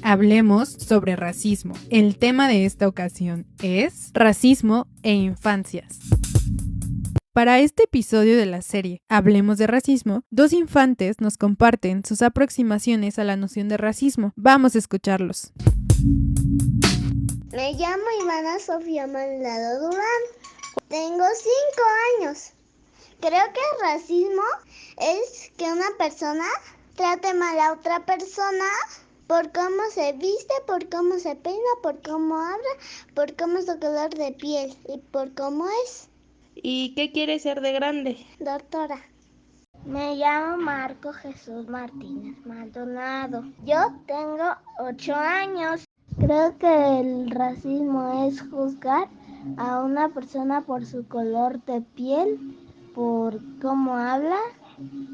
Hablemos sobre racismo. El tema de esta ocasión es racismo e infancias. Para este episodio de la serie Hablemos de racismo, dos infantes nos comparten sus aproximaciones a la noción de racismo. Vamos a escucharlos. Me llamo Ivana Sofía Maldonado Durán. Tengo 5 años. Creo que el racismo es que una persona trate mal a otra persona por cómo se viste, por cómo se peina, por cómo habla, por cómo es su color de piel y por cómo es. ¿Y qué quieres ser de grande? Doctora. Me llamo Marco Jesús Martínez Maldonado. Yo tengo 8 años. Creo que el racismo es juzgar a una persona por su color de piel, por cómo habla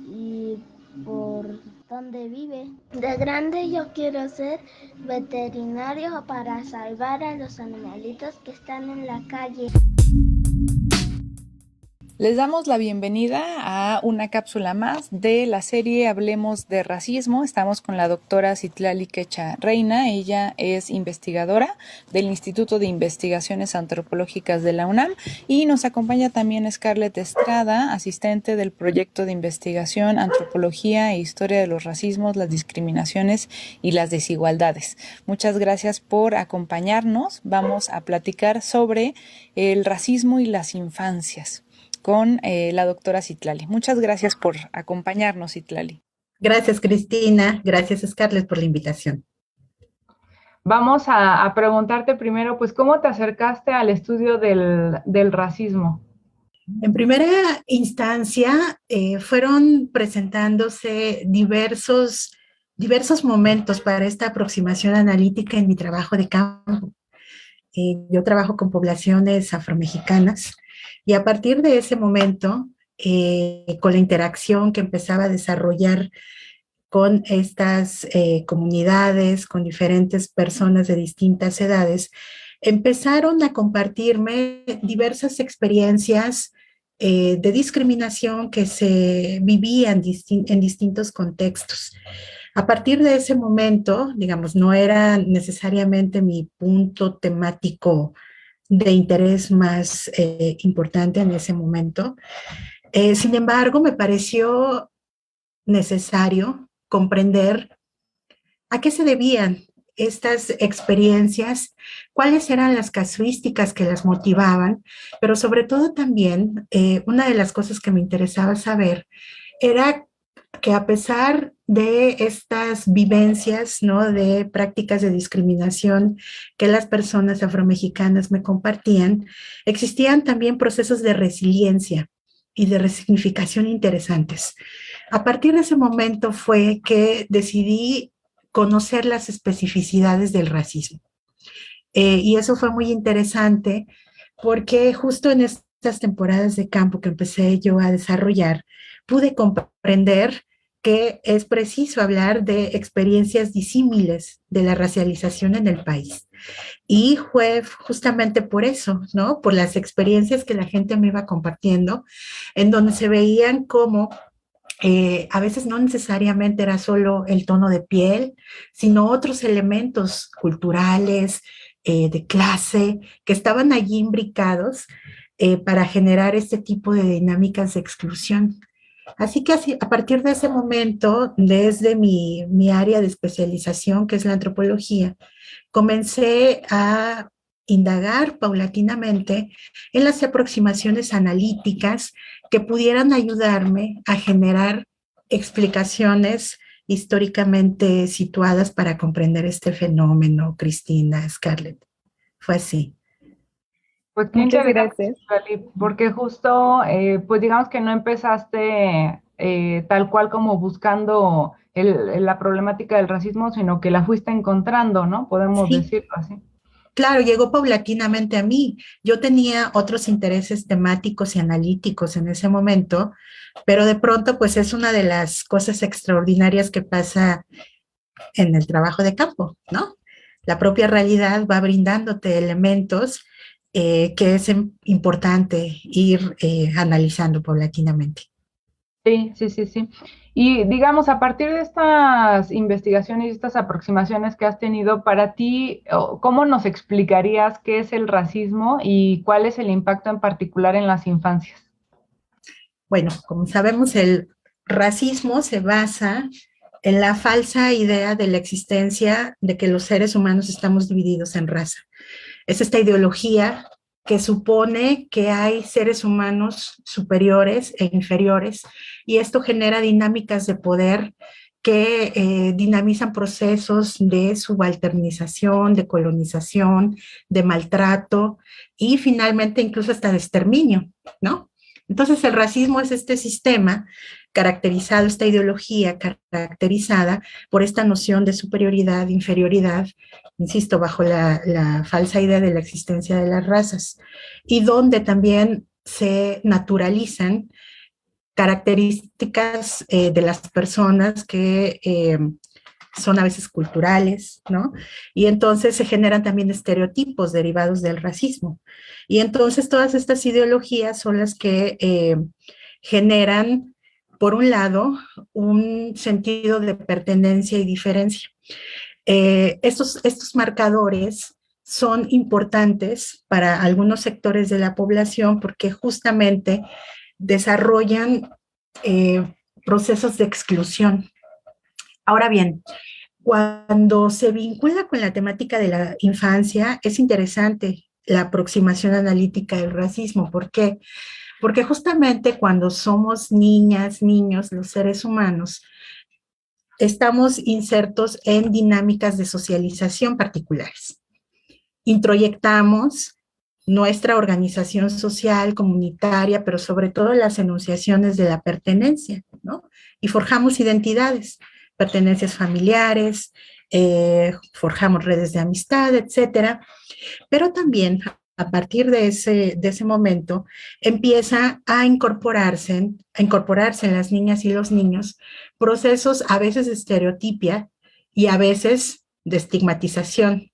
y por dónde vive. De grande yo quiero ser veterinario para salvar a los animalitos que están en la calle. Les damos la bienvenida a una cápsula más de la serie Hablemos de Racismo. Estamos con la doctora Citlali Quecha Reina. Ella es investigadora del Instituto de Investigaciones Antropológicas de la UNAM y nos acompaña también Scarlett Estrada, asistente del proyecto de investigación Antropología e Historia de los Racismos, las Discriminaciones y las Desigualdades. Muchas gracias por acompañarnos. Vamos a platicar sobre el racismo y las infancias con la doctora Citlali. Muchas gracias por acompañarnos, Citlali. Gracias, Cristina. Gracias, Scarlett, por la invitación. Vamos a preguntarte primero, pues, ¿cómo te acercaste al estudio del racismo? En primera instancia, fueron presentándose diversos momentos para esta aproximación analítica en mi trabajo de campo. Yo trabajo con poblaciones afromexicanas y a partir de ese momento, con la interacción que empezaba a desarrollar con estas comunidades, con diferentes personas de distintas edades, empezaron a compartirme diversas experiencias de discriminación que se vivían en distintos contextos. A partir de ese momento, digamos, no era necesariamente mi punto temático de interés más importante en ese momento. Sin embargo, me pareció necesario comprender a qué se debían estas experiencias, cuáles eran las casuísticas que las motivaban, pero sobre todo también una de las cosas que me interesaba saber era que a pesar de estas vivencias, ¿no?, de prácticas de discriminación que las personas afromexicanas me compartían, existían también procesos de resiliencia y de resignificación interesantes. A partir de ese momento fue que decidí conocer las especificidades del racismo. Y eso fue muy interesante porque justo en estas temporadas de campo que empecé yo a desarrollar, pude comprender que es preciso hablar de experiencias disímiles de la racialización en el país. Y fue justamente por eso, ¿no?, por las experiencias que la gente me iba compartiendo, en donde se veían como a veces no necesariamente era solo el tono de piel, sino otros elementos culturales, de clase, que estaban allí imbricados para generar este tipo de dinámicas de exclusión. Así que a partir de ese momento, desde mi área de especialización, que es la antropología, comencé a indagar paulatinamente en las aproximaciones analíticas que pudieran ayudarme a generar explicaciones históricamente situadas para comprender este fenómeno, Cristina, Scarlett. Fue así. Pues qué interesante, porque justo, pues digamos que no empezaste tal cual como buscando la problemática del racismo, sino que la fuiste encontrando, ¿no? Podemos decirlo así. Claro, llegó paulatinamente a mí. Yo tenía otros intereses temáticos y analíticos en ese momento, pero de pronto, pues es una de las cosas extraordinarias que pasa en el trabajo de campo, ¿no? La propia realidad va brindándote elementos que es importante ir analizando paulatinamente. Sí, sí, sí, sí. Y digamos, a partir de estas investigaciones y estas aproximaciones que has tenido, para ti, ¿cómo nos explicarías qué es el racismo y cuál es el impacto en particular en las infancias? Bueno, como sabemos, el racismo se basa en la falsa idea de la existencia de que los seres humanos estamos divididos en raza. Es esta ideología que supone que hay seres humanos superiores e inferiores y esto genera dinámicas de poder que dinamizan procesos de subalternización, de colonización, de maltrato y finalmente incluso hasta de exterminio, ¿no? Entonces el racismo es este sistema caracterizado, esta ideología caracterizada por esta noción de superioridad, inferioridad, insisto, bajo la falsa idea de la existencia de las razas, y donde también se naturalizan características de las personas que son a veces culturales, ¿no? Y entonces se generan también estereotipos derivados del racismo. Y entonces todas estas ideologías son las que generan, por un lado, un sentido de pertenencia y diferencia. Estos marcadores son importantes para algunos sectores de la población porque justamente desarrollan procesos de exclusión. Ahora bien, cuando se vincula con la temática de la infancia, es interesante la aproximación analítica del racismo. ¿Por qué? Porque justamente cuando somos niñas, niños, los seres humanos, estamos insertos en dinámicas de socialización particulares. Introyectamos nuestra organización social, comunitaria, pero sobre todo las enunciaciones de la pertenencia, ¿no? Y forjamos identidades, pertenencias familiares, forjamos redes de amistad, etcétera. Pero también a partir de ese momento empieza a incorporarse en las niñas y los niños procesos a veces de estereotipia y a veces de estigmatización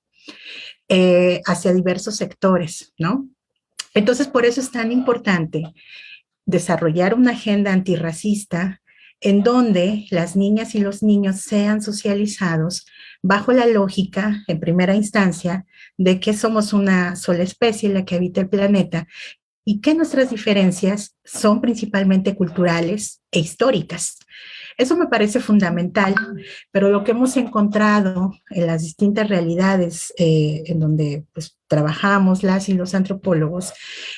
hacia diversos sectores, ¿no? Entonces, por eso es tan importante desarrollar una agenda antirracista en donde las niñas y los niños sean socializados bajo la lógica, en primera instancia, de que somos una sola especie la que habita el planeta y que nuestras diferencias son principalmente culturales e históricas. Eso me parece fundamental, pero lo que hemos encontrado en las distintas realidades en donde pues, trabajamos las y los antropólogos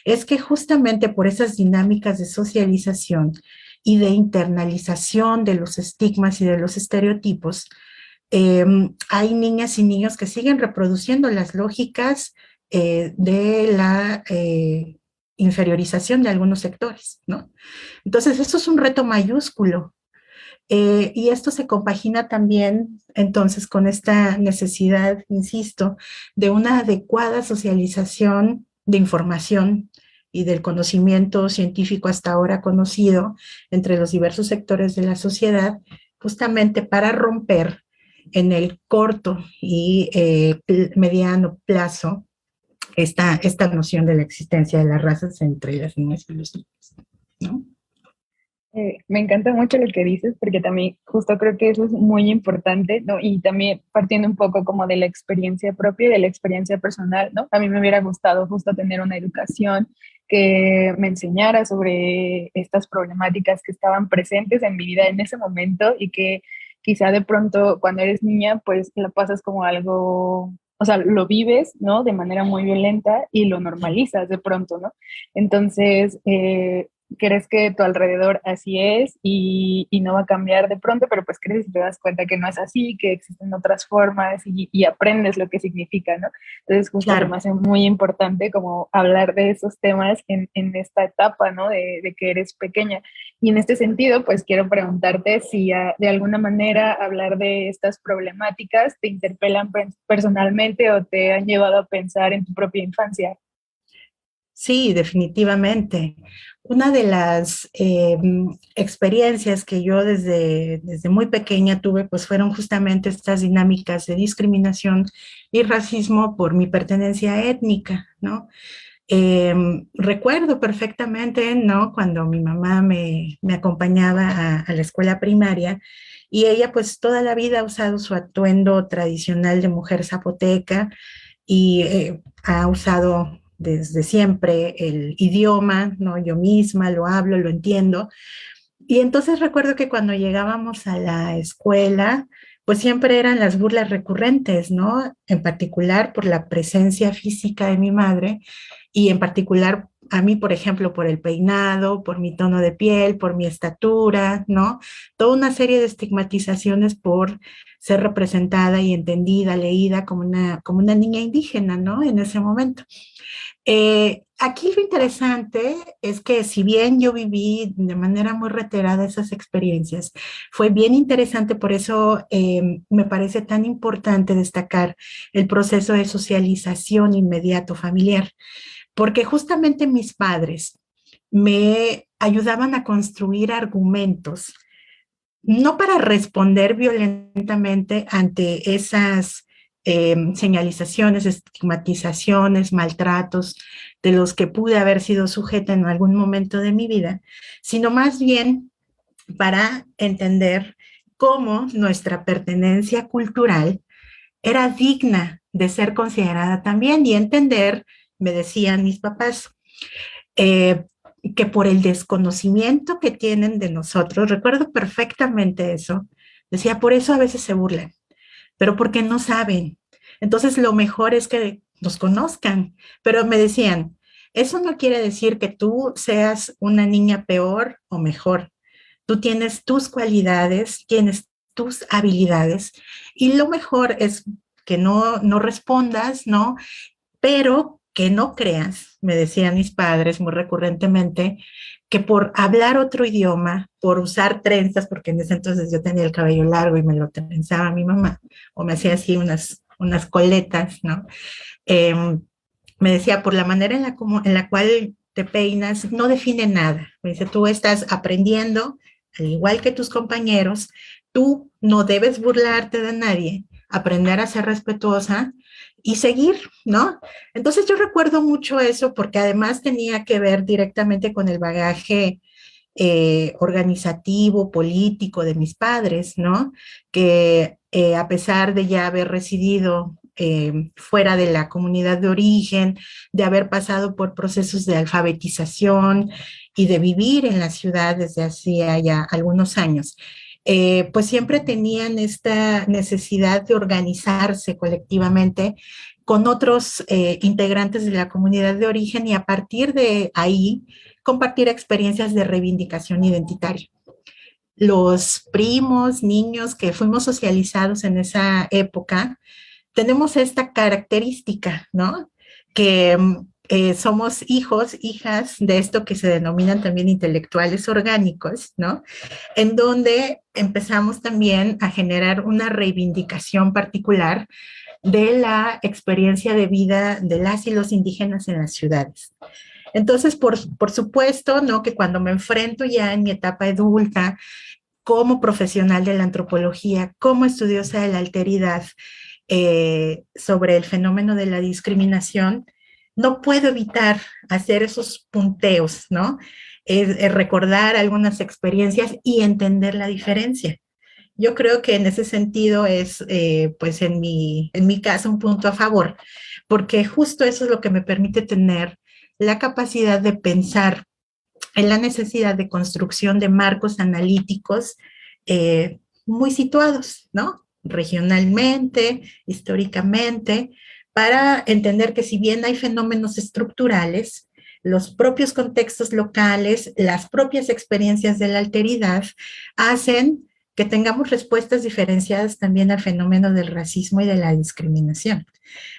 es que justamente por esas dinámicas de socialización y de internalización de los estigmas y de los estereotipos, hay niñas y niños que siguen reproduciendo las lógicas de la inferiorización de algunos sectores, ¿no? Entonces, eso es un reto mayúsculo. Y esto se compagina también entonces con esta necesidad, insisto, de una adecuada socialización de información y del conocimiento científico hasta ahora conocido entre los diversos sectores de la sociedad, justamente para romper en el corto y mediano plazo esta noción de la existencia de las razas entre las niñas y los niños, ¿no? Me encanta mucho lo que dices porque también justo creo que eso es muy importante, ¿no? Y también partiendo un poco como de la experiencia propia y de la experiencia personal, ¿no? A mí me hubiera gustado justo tener una educación que me enseñara sobre estas problemáticas que estaban presentes en mi vida en ese momento y que quizá de pronto cuando eres niña pues la pasas como algo, o sea, lo vives, ¿no? De manera muy violenta y lo normalizas de pronto, ¿no? Entonces, crees que tu alrededor así es y no va a cambiar de pronto, pero pues crees y te das cuenta que no es así, que existen otras formas y aprendes lo que significa, ¿no? Entonces justo Claro. me hace muy importante como hablar de esos temas en esta etapa, ¿no? De que eres pequeña. Y en este sentido, pues quiero preguntarte si de alguna manera hablar de estas problemáticas te interpelan personalmente o te han llevado a pensar en tu propia infancia. Sí, definitivamente. Una de las experiencias que yo desde muy pequeña tuve, pues fueron justamente estas dinámicas de discriminación y racismo por mi pertenencia étnica, ¿no? Recuerdo perfectamente, ¿no? Cuando mi mamá me acompañaba a la escuela primaria y ella pues toda la vida ha usado su atuendo tradicional de mujer zapoteca y ha usado desde siempre el idioma, ¿no? Yo misma lo hablo, lo entiendo. Y entonces recuerdo que cuando llegábamos a la escuela, pues siempre eran las burlas recurrentes, ¿no? En particular por la presencia física de mi madre y en particular a mí, por ejemplo, por el peinado, por mi tono de piel, por mi estatura, ¿no? Toda una serie de estigmatizaciones por ser representada y entendida, leída como una niña indígena, ¿no? En ese momento. Aquí lo interesante es que si bien yo viví de manera muy reiterada esas experiencias, fue bien interesante, por eso me parece tan importante destacar el proceso de socialización inmediato familiar, porque justamente mis padres me ayudaban a construir argumentos, no para responder violentamente ante esas señalizaciones, estigmatizaciones, maltratos de los que pude haber sido sujeta en algún momento de mi vida, sino más bien para entender cómo nuestra pertenencia cultural era digna de ser considerada también y entender, me decían mis papás, eh, que por el desconocimiento que tienen de nosotros, recuerdo perfectamente eso, decía, por eso a veces se burlan, pero porque no saben. Entonces lo mejor es que nos conozcan, pero me decían, eso no quiere decir que tú seas una niña peor o mejor. Tú tienes tus cualidades, tienes tus habilidades y lo mejor es que no respondas, ¿no? Pero que no creas, me decían mis padres muy recurrentemente, que por hablar otro idioma, por usar trenzas, porque en ese entonces yo tenía el cabello largo y me lo trenzaba mi mamá, o me hacía así unas coletas, ¿no? Eh, Me decía, por la manera en la cual te peinas, no define nada. Me dice, tú estás aprendiendo, al igual que tus compañeros, tú no debes burlarte de nadie, aprender a ser respetuosa y seguir, ¿no? Entonces yo recuerdo mucho eso porque además tenía que ver directamente con el bagaje organizativo, político de mis padres, ¿no? Que a pesar de ya haber residido fuera de la comunidad de origen, de haber pasado por procesos de alfabetización y de vivir en la ciudad desde hacía ya algunos años, pues siempre tenían esta necesidad de organizarse colectivamente con otros integrantes de la comunidad de origen y a partir de ahí compartir experiencias de reivindicación identitaria. Los primos, niños que fuimos socializados en esa época, tenemos esta característica, ¿no? Que somos hijos, hijas de esto que se denominan también intelectuales orgánicos, ¿no? En donde empezamos también a generar una reivindicación particular de la experiencia de vida de las y los indígenas en las ciudades. Entonces, por supuesto, ¿no? Que cuando me enfrento ya en mi etapa adulta como profesional de la antropología, como estudiosa de la alteridad, sobre el fenómeno de la discriminación, no puedo evitar hacer esos punteos, ¿no? Recordar algunas experiencias y entender la diferencia. Yo creo que en ese sentido es, pues en mi caso, un punto a favor, porque justo eso es lo que me permite tener la capacidad de pensar en la necesidad de construcción de marcos analíticos muy situados, ¿no? Regionalmente, históricamente, para entender que si bien hay fenómenos estructurales, los propios contextos locales, las propias experiencias de la alteridad hacen que tengamos respuestas diferenciadas también al fenómeno del racismo y de la discriminación.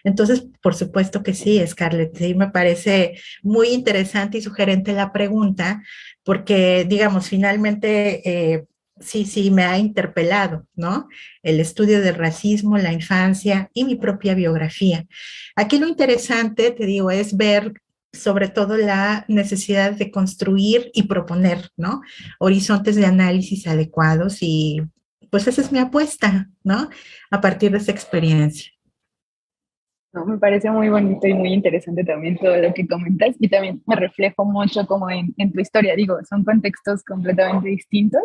Entonces, por supuesto que sí, Scarlett, sí me parece muy interesante y sugerente la pregunta, porque, digamos, finalmente, sí, me ha interpelado, ¿no? El estudio del racismo, la infancia y mi propia biografía. Aquí lo interesante, te digo, es ver sobre todo la necesidad de construir y proponer, ¿no? Horizontes de análisis adecuados y pues esa es mi apuesta, ¿no? A partir de esa experiencia. No, me parece muy bonito y muy interesante también todo lo que comentas y también me reflejo mucho como en tu historia. Digo, son contextos completamente distintos,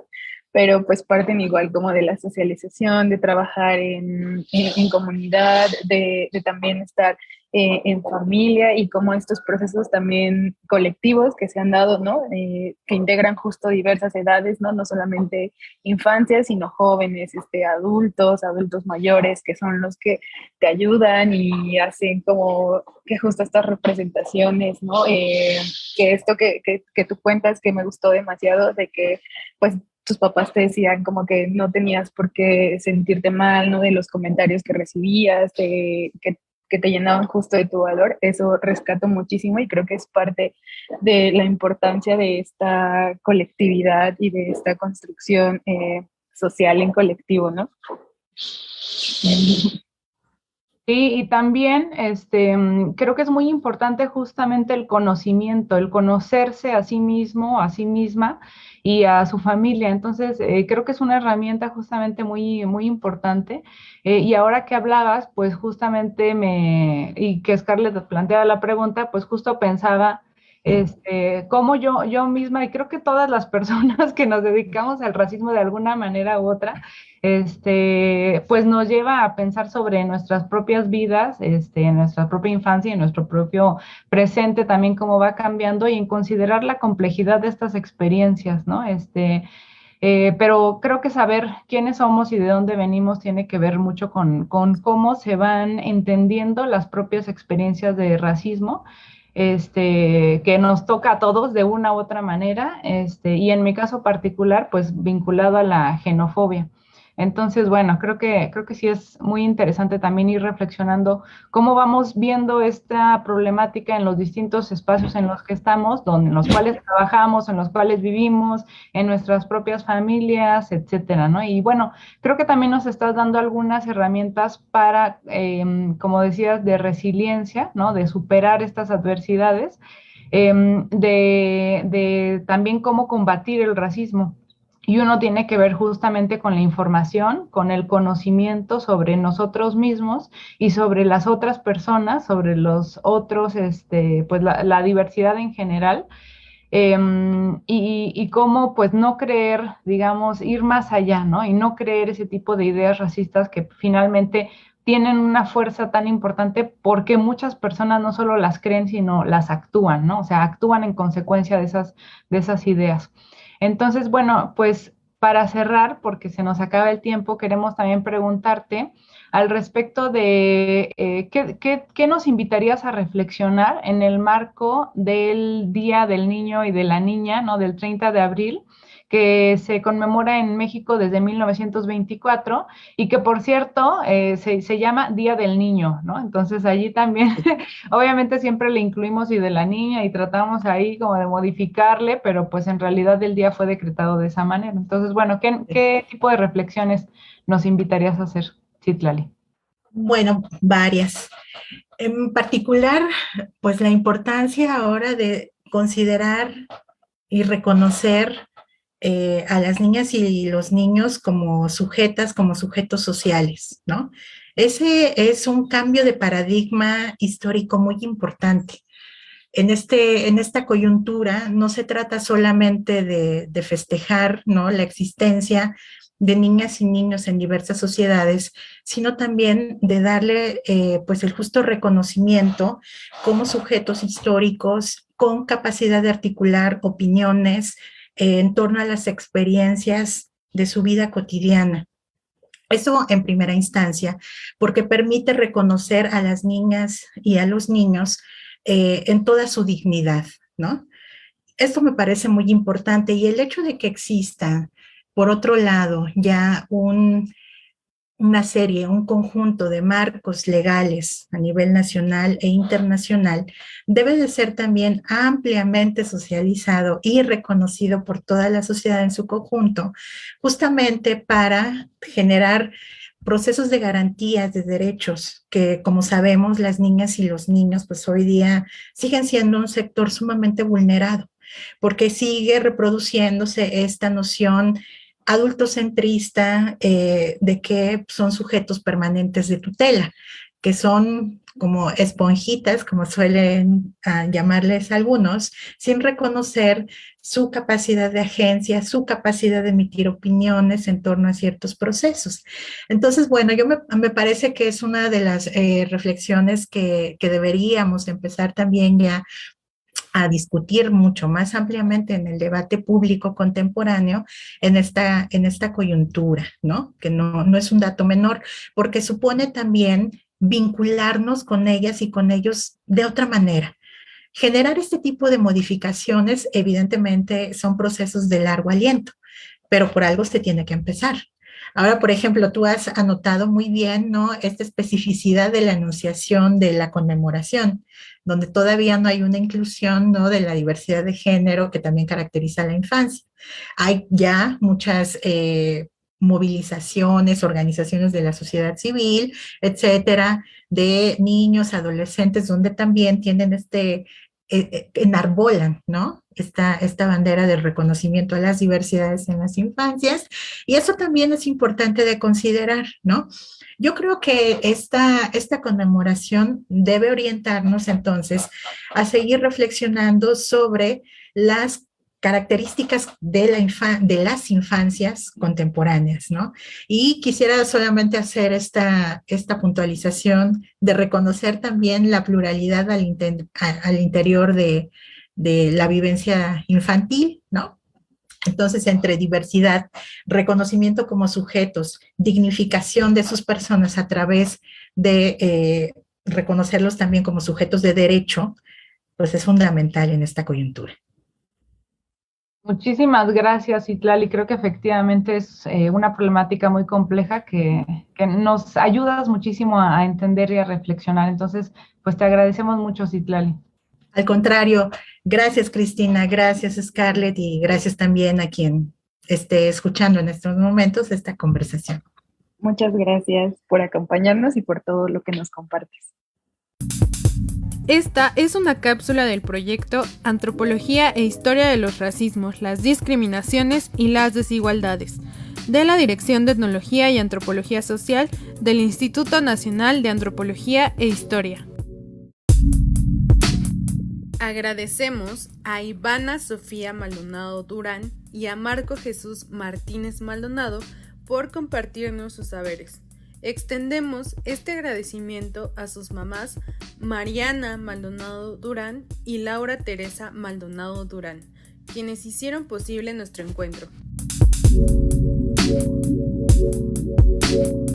pero pues parten igual como de la socialización, de trabajar en comunidad, de también estar en familia y como estos procesos también colectivos que se han dado, ¿no? Que integran justo diversas edades, ¿no? No solamente infancias, sino jóvenes, adultos, adultos mayores, que son los que te ayudan y hacen como que justo estas representaciones, ¿no? Que esto que tú cuentas que me gustó demasiado, de que pues tus papás te decían como que no tenías por qué sentirte mal, ¿no? De los comentarios que recibías, que te llenaban justo de tu valor, eso rescato muchísimo y creo que es parte de la importancia de esta colectividad y de esta construcción social en colectivo, ¿no? Sí, y también creo que es muy importante justamente el conocimiento, el conocerse a sí mismo, a sí misma y a su familia. Entonces, creo que es una herramienta justamente muy, muy importante. Y ahora que hablabas, pues justamente y que Scarlett planteaba la pregunta, pues justo pensaba cómo yo misma, y creo que todas las personas que nos dedicamos al racismo de alguna manera u otra, pues nos lleva a pensar sobre nuestras propias vidas, en nuestra propia infancia y en nuestro propio presente también cómo va cambiando y en considerar la complejidad de estas experiencias, ¿no? Pero creo que saber quiénes somos y de dónde venimos tiene que ver mucho con cómo se van entendiendo las propias experiencias de racismo, que nos toca a todos de una u otra manera, y en mi caso particular, pues vinculado a la xenofobia. Entonces, bueno, creo que sí es muy interesante también ir reflexionando cómo vamos viendo esta problemática en los distintos espacios en los que estamos, en los cuales trabajamos, en los cuales vivimos, en nuestras propias familias, etcétera, ¿no? Y bueno, creo que también nos estás dando algunas herramientas para, como decías, de resiliencia, ¿no? De superar estas adversidades, de también cómo combatir el racismo. Y uno tiene que ver justamente con la información, con el conocimiento sobre nosotros mismos y sobre las otras personas, sobre los otros, pues la diversidad en general, y cómo pues no creer, digamos, ir más allá, ¿no? Y no creer ese tipo de ideas racistas que finalmente tienen una fuerza tan importante porque muchas personas no solo las creen, sino las actúan, ¿no? O sea, actúan en consecuencia de esas ideas. Entonces, bueno, pues para cerrar, porque se nos acaba el tiempo, queremos también preguntarte al respecto de qué nos invitarías a reflexionar en el marco del Día del Niño y de la Niña, ¿no? Del 30 de abril, que se conmemora en México desde 1924 y que, por cierto, se llama Día del Niño, ¿no? Entonces allí también, obviamente siempre le incluimos y de la niña y tratamos ahí como de modificarle, pero pues en realidad el día fue decretado de esa manera. Entonces, bueno, ¿qué tipo de reflexiones nos invitarías a hacer, Citlali? Bueno, varias. En particular, pues la importancia ahora de considerar y reconocer a las niñas y los niños como sujetas, como sujetos sociales, ¿no? Ese es un cambio de paradigma histórico muy importante. En esta coyuntura no se trata solamente de festejar, ¿no? La existencia de niñas y niños en diversas sociedades, sino también de darle pues el justo reconocimiento como sujetos históricos con capacidad de articular opiniones en torno a las experiencias de su vida cotidiana. Eso en primera instancia, porque permite reconocer a las niñas y a los niños en toda su dignidad, ¿no? Esto me parece muy importante y el hecho de que exista, por otro lado, ya una serie, un conjunto de marcos legales a nivel nacional e internacional, debe de ser también ampliamente socializado y reconocido por toda la sociedad en su conjunto, justamente para generar procesos de garantías de derechos que, como sabemos, las niñas y los niños, pues hoy día siguen siendo un sector sumamente vulnerado, porque sigue reproduciéndose esta noción adultocentrista de que son sujetos permanentes de tutela, que son como esponjitas, como suelen llamarles algunos, sin reconocer su capacidad de agencia, su capacidad de emitir opiniones en torno a ciertos procesos. Entonces, bueno, me parece que es una de las reflexiones que deberíamos empezar también ya a discutir mucho más ampliamente en el debate público contemporáneo en esta coyuntura, ¿no? Que no es un dato menor, porque supone también vincularnos con ellas y con ellos de otra manera. Generar este tipo de modificaciones, evidentemente, son procesos de largo aliento, pero por algo se tiene que empezar. Ahora, por ejemplo, tú has anotado muy bien, ¿no?, esta especificidad de la enunciación de la conmemoración, donde todavía no hay una inclusión, ¿no?, de la diversidad de género que también caracteriza a la infancia. Hay ya muchas movilizaciones, organizaciones de la sociedad civil, etcétera, de niños, adolescentes, donde también tienen enarbolan, ¿no?, esta bandera del reconocimiento a las diversidades en las infancias, y eso también es importante de considerar, ¿no? Yo creo que esta conmemoración debe orientarnos entonces a seguir reflexionando sobre las características de las infancias contemporáneas, ¿no? Y quisiera solamente hacer esta puntualización de reconocer también la pluralidad al interior de la vivencia infantil, ¿no? Entonces, entre diversidad, reconocimiento como sujetos, dignificación de sus personas a través de reconocerlos también como sujetos de derecho, pues es fundamental en esta coyuntura. Muchísimas gracias, Itlali. Creo que efectivamente es una problemática muy compleja que nos ayudas muchísimo a entender y a reflexionar. Entonces, pues te agradecemos mucho, Itlali. Al contrario, gracias, Cristina, gracias, Scarlett, y gracias también a quien esté escuchando en estos momentos esta conversación. Muchas gracias por acompañarnos y por todo lo que nos compartes. Esta es una cápsula del proyecto Antropología e Historia de los Racismos, las Discriminaciones y las Desigualdades, de la Dirección de Etnología y Antropología Social del Instituto Nacional de Antropología e Historia. Agradecemos a Ivana Sofía Maldonado Durán y a Marco Jesús Martínez Maldonado por compartirnos sus saberes. Extendemos este agradecimiento a sus mamás Mariana Maldonado Durán y Laura Teresa Maldonado Durán, quienes hicieron posible nuestro encuentro.